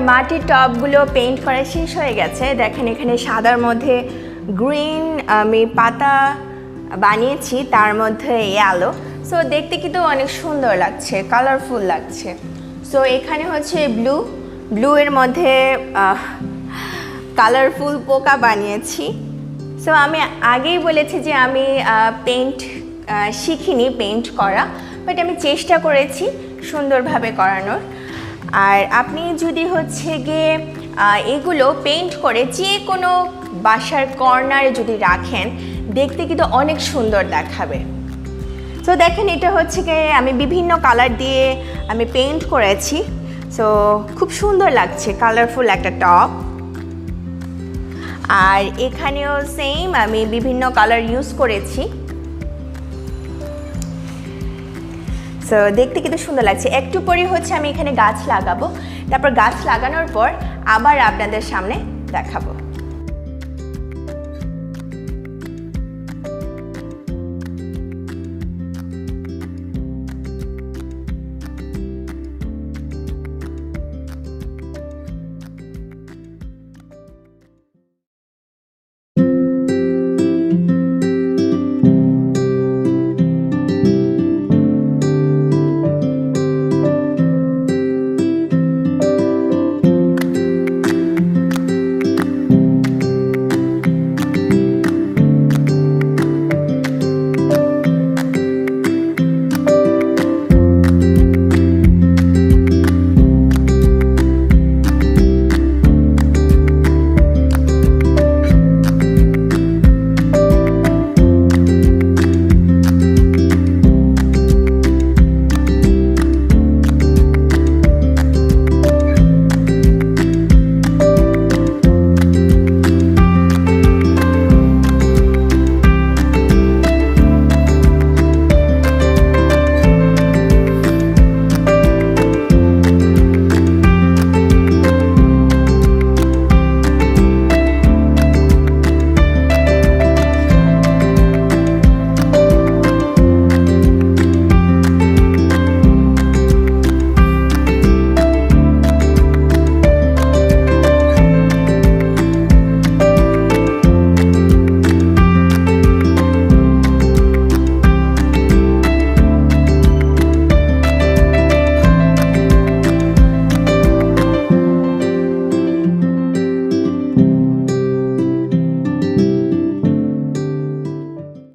মাটির টবগুলো পেইন্ট করা শেষ হয়ে গেছে। দেখেন এখানে সাদার মধ্যে গ্রিন আমি পাতা বানিয়েছি, তার মধ্যে ইয়েলো। সো দেখতে কিন্তু অনেক সুন্দর লাগছে, কালারফুল লাগছে। সো এখানে হচ্ছে ব্লু এর মধ্যে কালারফুল পোকা বানিয়েছি। সো আমি আগেই বলেছি যে আমি পেইন্ট শিখিনি পেইন্ট করা, বাট আমি চেষ্টা করেছি সুন্দরভাবে করানোর। আর আপনি যদি হচ্ছে গিয়ে এগুলো পেইন্ট করে যে কোনো বাসার কর্নারে যদি রাখেন, দেখতে কিন্তু অনেক সুন্দর দেখাবে। সো দেখেন এটা হচ্ছে গিয়ে আমি বিভিন্ন কালার দিয়ে আমি পেইন্ট করেছি। সো খুব সুন্দর লাগছে, কালারফুল একটা টপ। আর এখানেও সেম আমি বিভিন্ন কালার ইউজ করেছি। সো দেখতে কিন্তু সুন্দর লাগছে। একটু পরে হচ্ছে আমি এখানে গাছ লাগাবো, তারপর গাছ লাগানোর পর আবার আপনাদের সামনে দেখাবো।